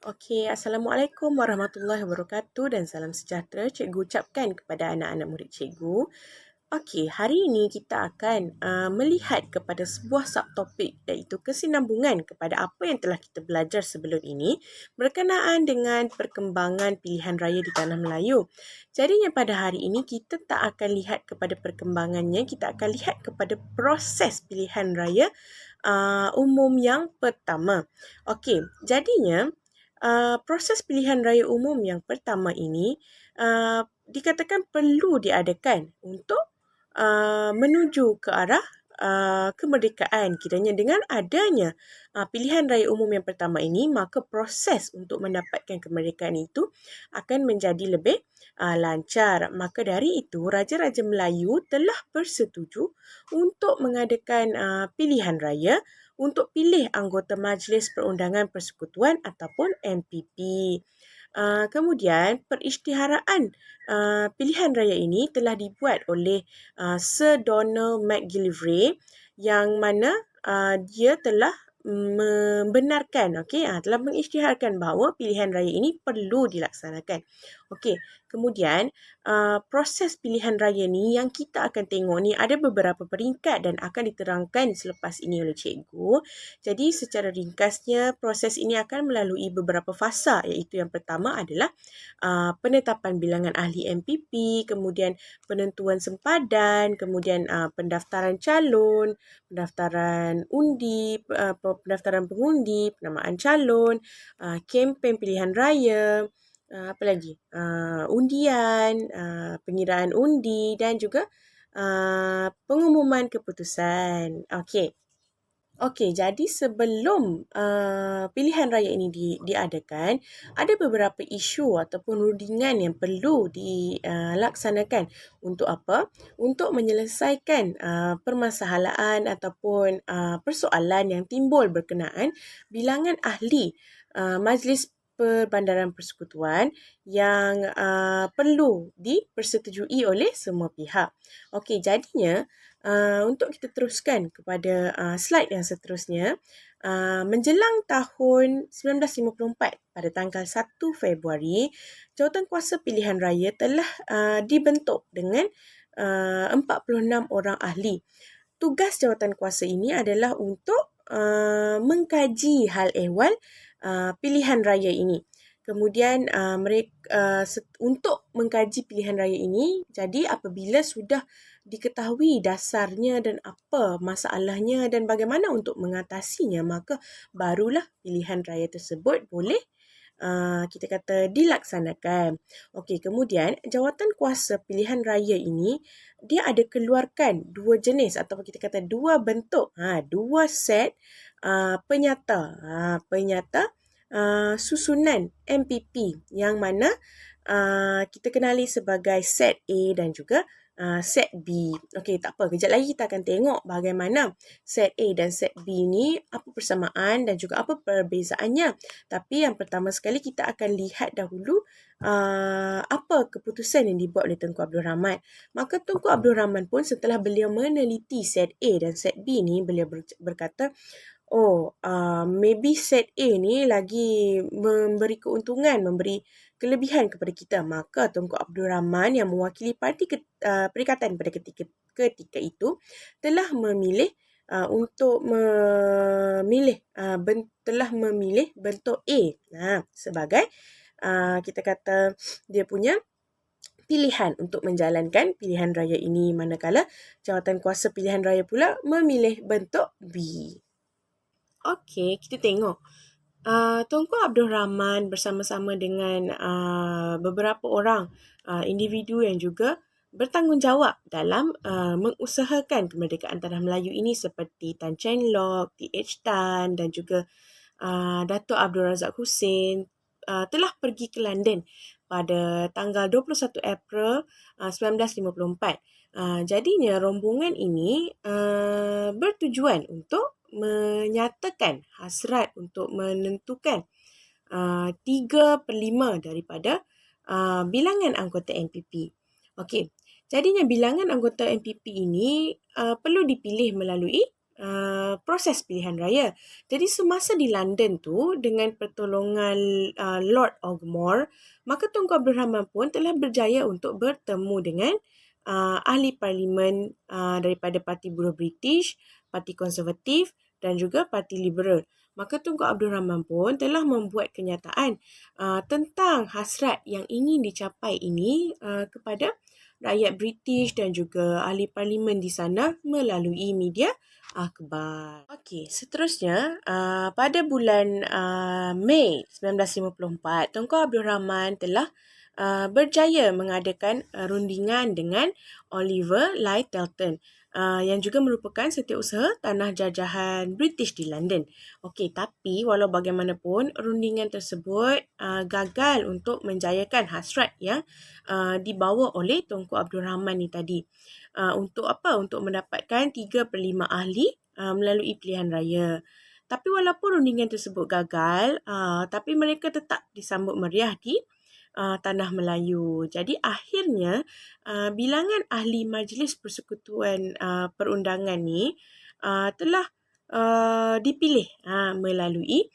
Okey, Assalamualaikum warahmatullahi wabarakatuh dan salam sejahtera cikgu ucapkan kepada anak-anak murid cikgu. Okey, hari ini kita akan melihat kepada sebuah subtopik iaitu kesinambungan kepada apa yang telah kita belajar sebelum ini berkenaan dengan perkembangan pilihan raya di tanah Melayu. Jadinya pada hari ini kita tak akan lihat kepada perkembangannya, kita akan lihat kepada proses pilihan raya umum yang pertama. Okey, jadinya proses pilihan raya umum yang pertama ini dikatakan perlu diadakan untuk menuju ke arah kemerdekaan. Kiranya dengan adanya pilihan raya umum yang pertama ini, maka proses untuk mendapatkan kemerdekaan itu akan menjadi lebih lancar. Maka dari itu, Raja-Raja Melayu telah bersetuju untuk mengadakan pilihan raya untuk pilih anggota Majlis Perundangan Persekutuan ataupun MPP. Kemudian, perisytiharaan pilihan raya ini telah dibuat oleh Sir Donald McGillivray yang mana dia telah membenarkan, telah mengisytiharkan bahawa pilihan raya ini perlu dilaksanakan. Kemudian proses pilihan raya ni yang kita akan tengok ni ada beberapa peringkat dan akan diterangkan selepas ini oleh cikgu. Jadi secara ringkasnya proses ini akan melalui beberapa fasa, iaitu yang pertama adalah penetapan bilangan ahli MPP, kemudian penentuan sempadan, kemudian pendaftaran calon, pendaftaran undi, pendaftaran pengundi, penamaan calon, kempen pilihan raya, apa lagi? Undian, pengiraan undi dan juga pengumuman keputusan. Jadi sebelum pilihan raya ini diadakan, ada beberapa isu ataupun rundingan yang perlu dilaksanakan. Untuk apa? Untuk menyelesaikan permasalahan ataupun persoalan yang timbul berkenaan bilangan ahli Majlis Perbandaran Persekutuan yang perlu dipersetujui oleh semua pihak. Jadinya untuk kita teruskan kepada slide yang seterusnya, menjelang tahun 1954 pada tanggal 1 Februari, Jawatankuasa Pilihan Raya telah dibentuk dengan 46 orang ahli. Tugas jawatankuasa ini adalah untuk mengkaji hal ehwal pilihan raya ini. Kemudian untuk mengkaji pilihan raya ini, jadi apabila sudah diketahui dasarnya dan apa masalahnya dan bagaimana untuk mengatasinya, maka barulah pilihan raya tersebut boleh kita kata dilaksanakan. Kemudian jawatan kuasa pilihan raya ini dia ada keluarkan dua jenis atau kita kata dua bentuk, dua set penyata. Penyata susunan MPP yang mana kita kenali sebagai set A dan juga set B. Tak apa. Kejap lagi kita akan tengok bagaimana set A dan set B ni apa persamaan dan juga apa perbezaannya. Tapi yang pertama sekali kita akan lihat dahulu apa keputusan yang dibuat oleh Tunku Abdul Rahman. Maka Tunku Abdul Rahman pun setelah beliau meneliti set A dan set B ni, beliau berkata, maybe set A ni lagi memberi keuntungan, memberi kelebihan kepada kita. Maka Tunku Abdul Rahman yang mewakili parti Perikatan pada ketika itu telah memilih telah memilih bentuk A sebagai kita kata dia punya pilihan untuk menjalankan pilihan raya ini, manakala Jawatankuasa Pilihan Raya pula memilih bentuk B. Kita tengok. Tunku Abdul Rahman bersama-sama dengan beberapa orang individu yang juga bertanggungjawab dalam mengusahakan kemerdekaan tanah Melayu ini seperti Tan Cheng Lock, T.H. Tan dan juga Datuk Abdul Razak Hussein telah pergi ke London pada tanggal 21 April 1954. Jadinya rombongan ini bertujuan untuk menyatakan hasrat untuk menentukan 3/5 daripada bilangan anggota MPP. Jadinya bilangan anggota MPP ini perlu dipilih melalui proses pilihan raya. Jadi semasa di London tu dengan pertolongan Lord Ogmore, maka Tunku Abdul Rahman pun telah berjaya untuk bertemu dengan ahli parlimen daripada Parti Buruh British, Parti Konservatif dan juga Parti Liberal. Maka Tunku Abdul Rahman pun telah membuat kenyataan tentang hasrat yang ingin dicapai ini kepada rakyat British dan juga ahli parlimen di sana melalui media akhbar. Okey, seterusnya pada bulan Mei 1954, Tunku Abdul Rahman telah berjaya mengadakan rundingan dengan Oliver Lyttelton yang juga merupakan setiausaha tanah jajahan British di London. Okey, tapi walau bagaimanapun rundingan tersebut gagal untuk menjayakan hasrat yang dibawa oleh Tunku Abdul Rahman ni tadi. Untuk apa? Untuk mendapatkan 3/5 ahli melalui pilihan raya. Tapi walaupun rundingan tersebut gagal, tapi mereka tetap disambut meriah di Tanah Melayu. Jadi akhirnya bilangan ahli Majlis Persekutuan Perundangan ni telah dipilih melalui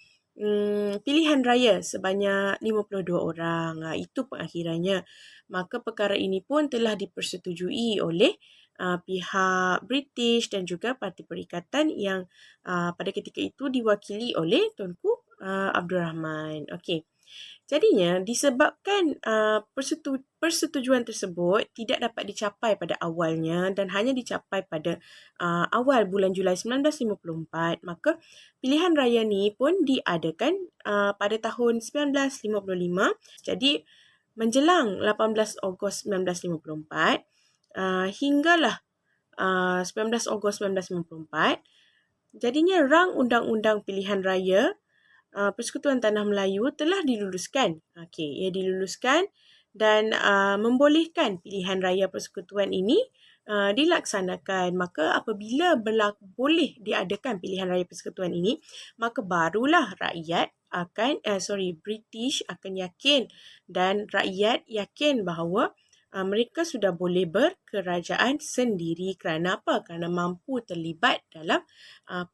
pilihan raya sebanyak 52 orang. Itu pengakhirannya. Maka perkara ini pun telah dipersetujui oleh pihak British dan juga Parti Perikatan yang pada ketika itu diwakili oleh Tunku Abdul Rahman. Okey. Jadinya disebabkan persetujuan tersebut tidak dapat dicapai pada awalnya dan hanya dicapai pada awal bulan Julai 1954, maka pilihan raya ni pun diadakan pada tahun 1955. Jadi menjelang 18 Ogos 1954 hinggalah 19 Ogos 1954, jadinya rang undang-undang pilihan raya Persekutuan Tanah Melayu telah diluluskan. Okey, ia diluluskan dan membolehkan pilihan raya persekutuan ini dilaksanakan. Maka apabila boleh diadakan pilihan raya persekutuan ini, maka barulah British akan yakin dan rakyat yakin bahawa mereka sudah boleh berkerajaan sendiri. Kerana apa? Kerana mampu terlibat dalam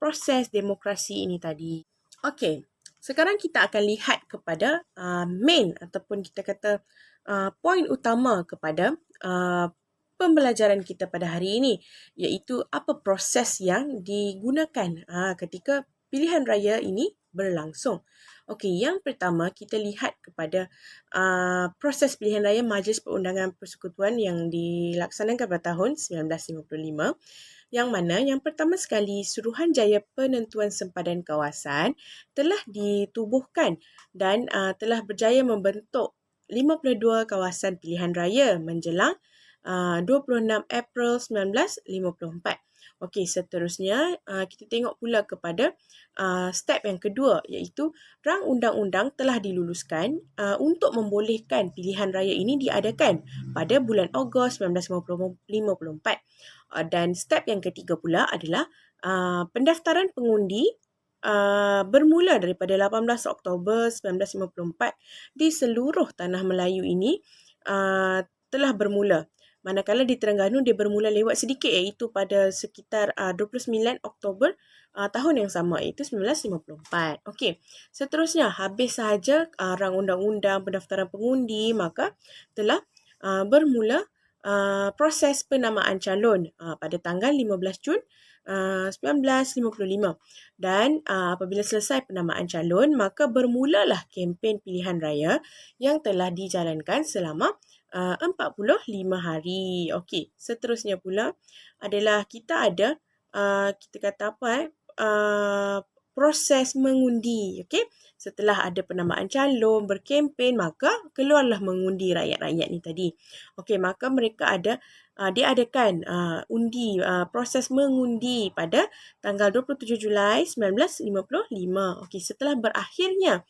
proses demokrasi ini tadi. Okey. Sekarang kita akan lihat kepada main ataupun kita kata poin utama kepada pembelajaran kita pada hari ini, iaitu apa proses yang digunakan ketika pilihan raya ini berlangsung. Okey, yang pertama kita lihat kepada proses pilihan raya Majlis Perundangan Persekutuan yang dilaksanakan pada tahun 1955. Yang mana yang pertama sekali Suruhanjaya Penentuan Sempadan Kawasan telah ditubuhkan dan telah berjaya membentuk 52 kawasan pilihan raya menjelang 26 April 1954. Okey, seterusnya kita tengok pula kepada step yang kedua, iaitu rang undang-undang telah diluluskan untuk membolehkan pilihan raya ini diadakan pada bulan Ogos 1954. Dan step yang ketiga pula adalah pendaftaran pengundi bermula daripada 18 Oktober 1954 di seluruh Tanah Melayu ini telah bermula. Manakala di Terengganu dia bermula lewat sedikit, iaitu pada sekitar 29 Oktober tahun yang sama, iaitu 1954. Okey, seterusnya habis sahaja rang undang-undang pendaftaran pengundi, maka telah bermula proses penamaan calon pada tanggal 15 Jun 1955. Dan apabila selesai penamaan calon, maka bermulalah kempen pilihan raya yang telah dijalankan selama 45 hari. Okey, seterusnya pula adalah kita ada kita kata apa proses mengundi. Okey, setelah ada penamaan calon, berkempen, maka keluarlah mengundi rakyat-rakyat ni tadi. Okey, maka mereka diadakan proses mengundi pada tanggal 27 Julai 1955. Okey, setelah berakhirnya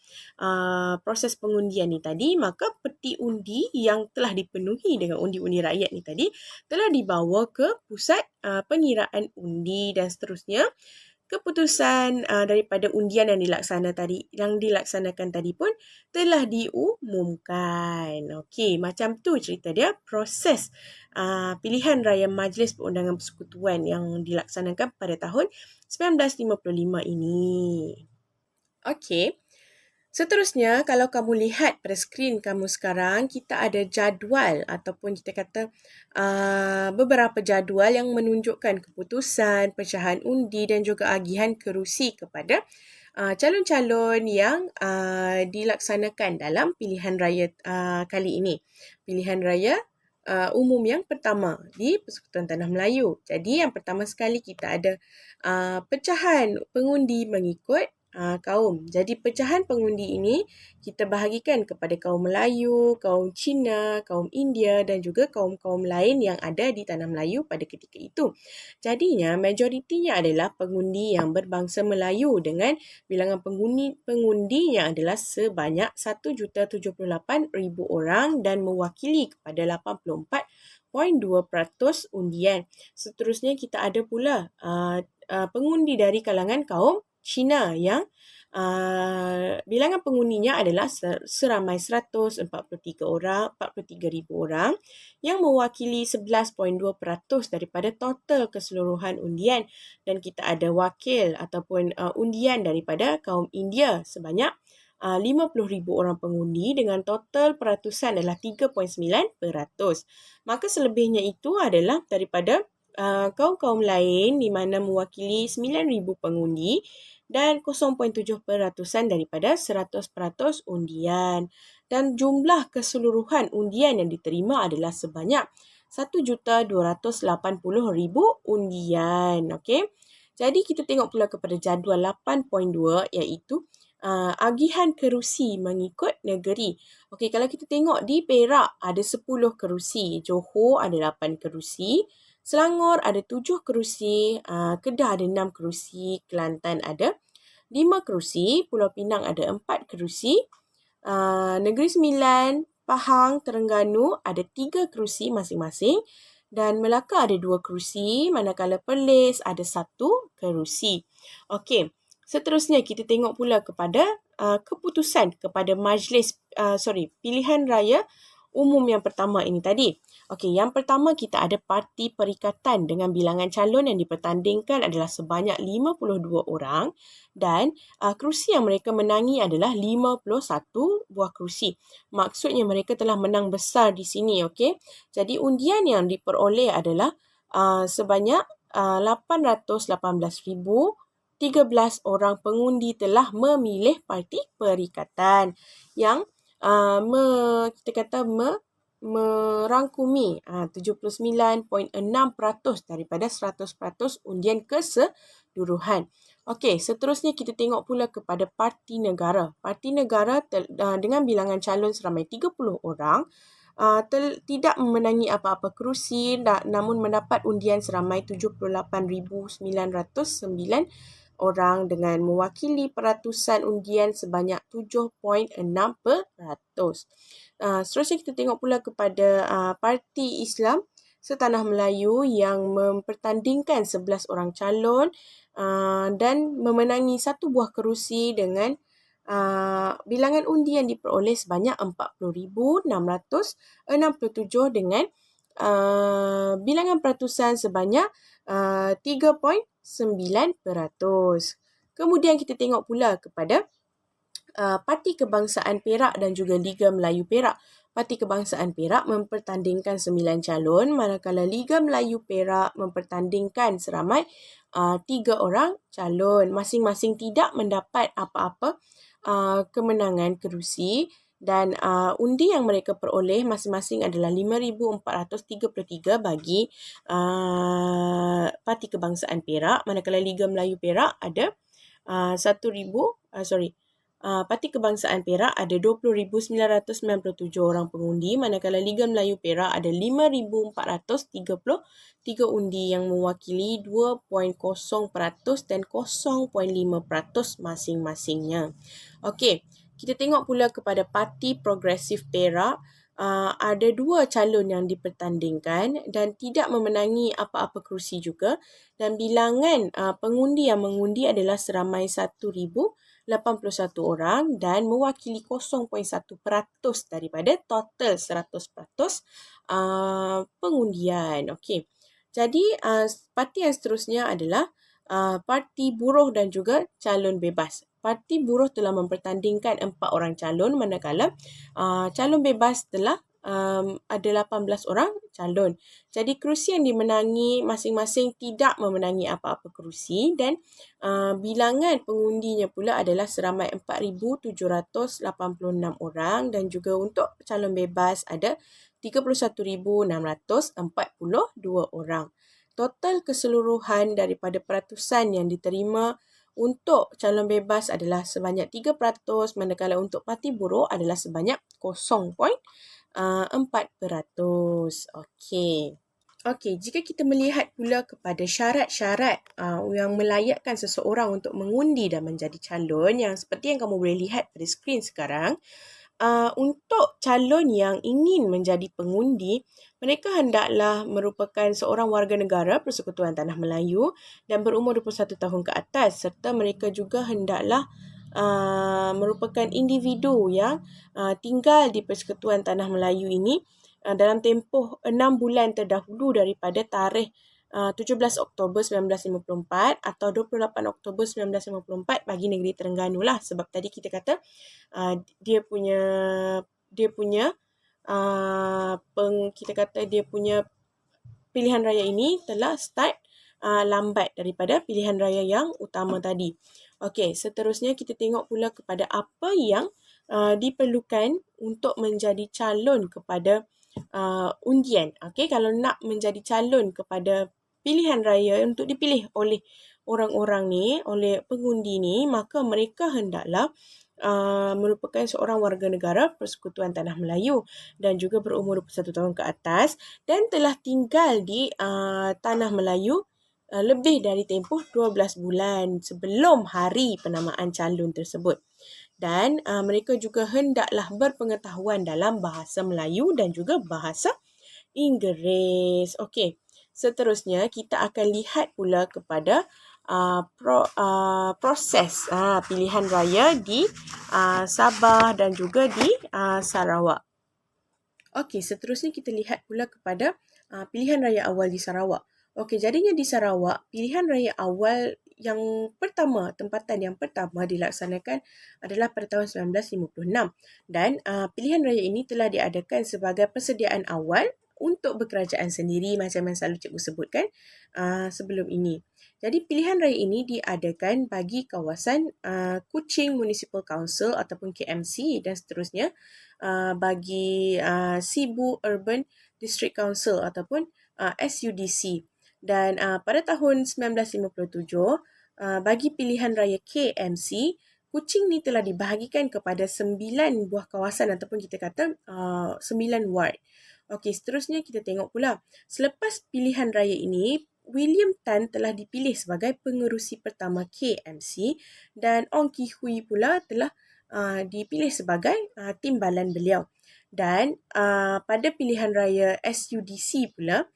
proses pengundian ni tadi, maka peti undi yang telah dipenuhi dengan undi-undi rakyat ni tadi telah dibawa ke pusat pengiraan undi dan seterusnya keputusan daripada undian yang dilaksanakan tadi pun telah diumumkan. Okey, macam tu cerita dia, proses pilihan raya Majlis Perundangan Persekutuan yang dilaksanakan pada tahun 1955 ini. Okey. Seterusnya, kalau kamu lihat pada skrin kamu sekarang, kita ada jadual ataupun kita kata beberapa jadual yang menunjukkan keputusan, pecahan undi dan juga agihan kerusi kepada calon-calon yang dilaksanakan dalam pilihan raya kali ini. Pilihan raya umum yang pertama di Persekutuan Tanah Melayu. Jadi yang pertama sekali kita ada pecahan pengundi mengikut kaum. Jadi pecahan pengundi ini kita bahagikan kepada kaum Melayu, kaum Cina, kaum India dan juga kaum-kaum lain yang ada di Tanah Melayu pada ketika itu. Jadinya majoritinya adalah pengundi yang berbangsa Melayu dengan bilangan pengundinya adalah sebanyak 1,78,000 orang dan mewakili kepada 84.2% undian. Seterusnya kita ada pula pengundi dari kalangan kaum Cina yang bilangan pengundinya adalah seramai 143 orang, 43,000 orang yang mewakili 11.2% daripada total keseluruhan undian, dan kita ada wakil ataupun undian daripada kaum India sebanyak 50,000 orang pengundi dengan total peratusan adalah 3.9%. Maka selebihnya itu adalah daripada kaum-kaum lain di mana mewakili 9,000 pengundi dan 0.7% daripada 100% undian. Dan jumlah keseluruhan undian yang diterima adalah sebanyak 1,280,000 undian. Okey. Jadi kita tengok pula kepada jadual 8.2 iaitu agihan kerusi mengikut negeri. Okey, kalau kita tengok di Perak ada 10 kerusi, Johor ada 8 kerusi, Selangor ada 7 kerusi, Kedah ada 6 kerusi, Kelantan ada 5 kerusi, Pulau Pinang ada 4 kerusi, Negeri Sembilan, Pahang, Terengganu ada 3 kerusi masing-masing dan Melaka ada 2 kerusi, manakala Perlis ada 1 kerusi. Okey, seterusnya kita tengok pula kepada keputusan kepada pilihan raya umum yang pertama ini tadi. Okey, yang pertama kita ada Parti Perikatan dengan bilangan calon yang dipertandingkan adalah sebanyak 52 orang dan kerusi yang mereka menangi adalah 51 buah kerusi. Maksudnya mereka telah menang besar di sini, okey. Jadi undian yang diperoleh adalah sebanyak 818,013 orang pengundi telah memilih Parti Perikatan yang merangkumi 79.6% daripada 100% undian keseluruhan. Okey, seterusnya kita tengok pula kepada Parti Negara. Parti Negara dengan bilangan calon seramai 30 orang tidak memenangi apa-apa kerusi namun mendapat undian seramai 78,909 orang dengan mewakili peratusan undian sebanyak 7.6%. Seterusnya kita tengok pula kepada Parti Islam Setanah Melayu yang mempertandingkan 11 orang calon dan memenangi 1 buah kerusi dengan bilangan undi yang diperoleh sebanyak 40,667 dengan bilangan peratusan sebanyak 3.9%. Kemudian kita tengok pula kepada Parti Kebangsaan Perak dan juga Liga Melayu Perak. Parti Kebangsaan Perak mempertandingkan 9 calon, manakala Liga Melayu Perak mempertandingkan seramai 3 orang calon. Masing-masing tidak mendapat apa-apa kemenangan kerusi dan undi yang mereka peroleh masing-masing adalah 5,433 bagi Parti Kebangsaan Perak, manakala Liga Melayu Perak ada Parti Kebangsaan Perak ada 20,997 orang pengundi, manakala Liga Melayu Perak ada 5,433 undi yang mewakili 2.0% dan 0.5% masing-masingnya. Okey, kita tengok pula kepada Parti Progresif Perak. ada 2 calon yang dipertandingkan dan tidak memenangi apa-apa kerusi juga, dan bilangan pengundi yang mengundi adalah seramai 1,081 orang dan mewakili 0.1% daripada total 100% pengundian. Okey. Jadi parti yang seterusnya adalah Parti Buruh dan juga calon bebas. Parti Buruh telah mempertandingkan 4 orang calon, manakala calon bebas telah ada 18 orang calon. Jadi kerusi yang dimenangi masing-masing tidak memenangi apa-apa kerusi, dan bilangan pengundinya pula adalah seramai 4,786 orang, dan juga untuk calon bebas ada 31,642 orang. Total keseluruhan daripada peratusan yang diterima untuk calon bebas adalah sebanyak 3%, manakala untuk Parti Buruh adalah sebanyak 0.4%. Okey. Okey, jika kita melihat pula kepada syarat-syarat yang melayakkan seseorang untuk mengundi dan menjadi calon, yang seperti yang kamu boleh lihat pada skrin sekarang, untuk calon yang ingin menjadi pengundi, mereka hendaklah merupakan seorang warga negara Persekutuan Tanah Melayu dan berumur 21 tahun ke atas, serta mereka juga hendaklah merupakan individu yang tinggal di Persekutuan Tanah Melayu ini dalam tempoh 6 bulan terdahulu daripada tarikh 17 Oktober 1954 atau 28 Oktober 1954 bagi negeri Terengganu lah, sebab tadi kita kata dia punya pilihan raya ini telah start lambat daripada pilihan raya yang utama tadi. Okey, seterusnya kita tengok pula kepada apa yang diperlukan untuk menjadi calon kepada undian. Okey, kalau nak menjadi calon kepada pilihan raya untuk dipilih oleh orang-orang ni, oleh pengundi ni, maka mereka hendaklah merupakan seorang warga negara Persekutuan Tanah Melayu dan juga berumur 21 tahun ke atas dan telah tinggal di Tanah Melayu lebih dari tempoh 12 bulan sebelum hari penamaan calon tersebut. Dan mereka juga hendaklah berpengetahuan dalam bahasa Melayu dan juga bahasa Inggeris. Okey, seterusnya kita akan lihat pula kepada proses pilihan raya di Sabah dan juga di Sarawak. Okey, seterusnya kita lihat pula kepada pilihan raya awal di Sarawak. Okey, jadinya di Sarawak, pilihan raya awal yang pertama, tempatan yang pertama dilaksanakan adalah pada tahun 1956 dan pilihan raya ini telah diadakan sebagai persediaan awal untuk berkerajaan sendiri macam yang selalu cikgu sebutkan sebelum ini. Jadi pilihan raya ini diadakan bagi kawasan Kuching Municipal Council ataupun KMC dan seterusnya bagi Sibu Urban District Council ataupun SUDC. Dan pada tahun 1957, bagi pilihan raya KMC, Kuching ni telah dibahagikan kepada 9 buah kawasan ataupun kita kata 9 ward. Okey, seterusnya kita tengok pula. Selepas pilihan raya ini, William Tan telah dipilih sebagai pengerusi pertama KMC dan Ong Ki Hui pula telah dipilih sebagai timbalan beliau. Dan pada pilihan raya SUDC pula,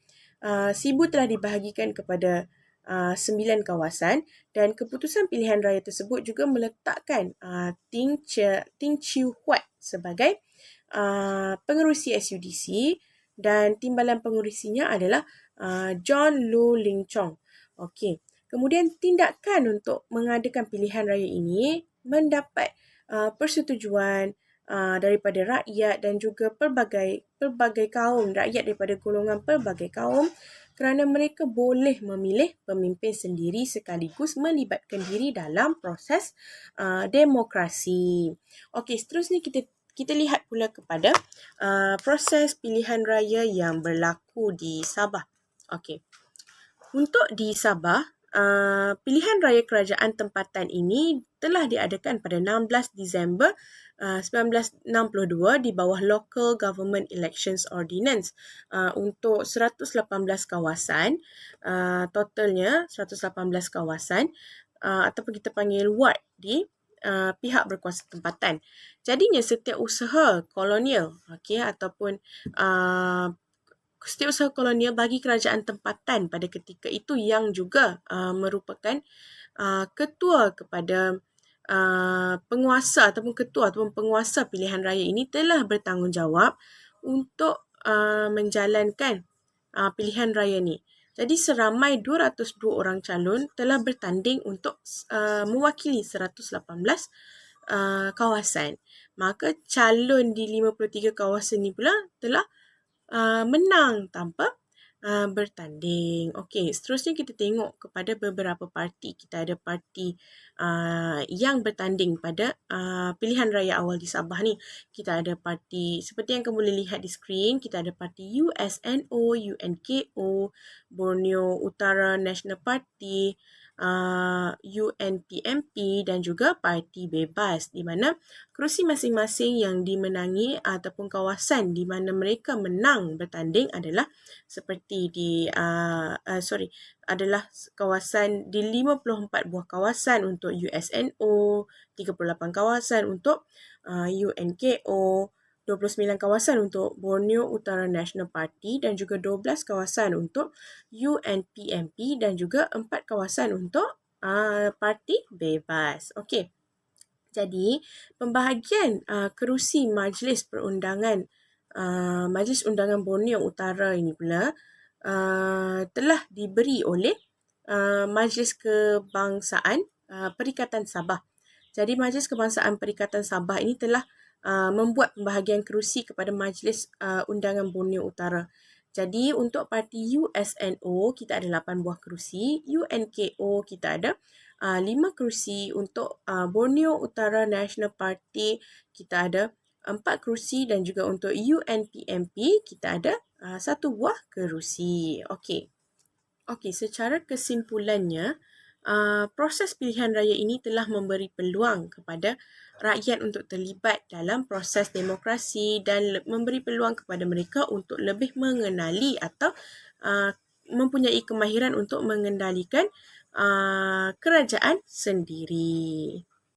Sibu telah dibahagikan kepada 9 kawasan dan keputusan pilihan raya tersebut juga meletakkan Ting Chiu Huat sebagai pengerusi SUDC dan timbalan pengerusinya adalah John Lu Ling Chong. Okey. Kemudian tindakan untuk mengadakan pilihan raya ini mendapat persetujuan daripada rakyat dan juga pelbagai kaum, rakyat daripada golongan pelbagai kaum, kerana mereka boleh memilih pemimpin sendiri sekaligus melibatkan diri dalam proses demokrasi. Okey, seterusnya kita lihat pula kepada proses pilihan raya yang berlaku di Sabah. Okey. Untuk di Sabah, pilihan raya kerajaan tempatan ini telah diadakan pada 16 Disember 1962 di bawah Local Government Elections Ordinance untuk 118 kawasan, totalnya 118 kawasan ataupun kita panggil ward di pihak berkuasa tempatan. Jadinya setiap usaha kolonial, ataupun setiap usaha kolonial bagi kerajaan tempatan pada ketika itu yang juga merupakan ketua kepada penguasa ataupun penguasa pilihan raya ini telah bertanggungjawab untuk menjalankan pilihan raya ni. Jadi seramai 202 orang calon telah bertanding untuk mewakili 118 kawasan. Maka calon di 53 kawasan ni pula telah menang tanpa bertanding. Okey, seterusnya kita tengok kepada beberapa parti. Kita ada parti yang bertanding pada pilihan raya awal di Sabah ni. Kita ada parti, seperti yang kamu boleh lihat di skrin, kita ada parti USNO, UNKO, Borneo Utara National Party, UNPMP dan juga Parti Bebas, di mana kerusi masing-masing yang dimenangi ataupun kawasan di mana mereka menang bertanding adalah seperti adalah kawasan di 54 buah kawasan untuk USNO, 38 kawasan untuk UNKO, 29 kawasan untuk Borneo Utara National Party dan juga 12 kawasan untuk UNPMP dan juga 4 kawasan untuk Parti Bebas. Okey. Jadi, pembahagian kerusi Majlis Perundangan Majlis Undangan Borneo Utara ini pula telah diberi oleh Majlis Kebangsaan Perikatan Sabah. Jadi Majlis Kebangsaan Perikatan Sabah ini telah membuat pembahagian kerusi kepada Majlis Undangan Borneo Utara. Jadi untuk parti USNO kita ada 8 buah kerusi, UNKO kita ada 5 kerusi, untuk Borneo Utara National Party kita ada 4 kerusi dan juga untuk UNPMP kita ada 1 buah kerusi. Okey, secara kesimpulannya, proses pilihan raya ini telah memberi peluang kepada rakyat untuk terlibat dalam proses demokrasi dan memberi peluang kepada mereka untuk lebih mengenali atau mempunyai kemahiran untuk mengendalikan kerajaan sendiri.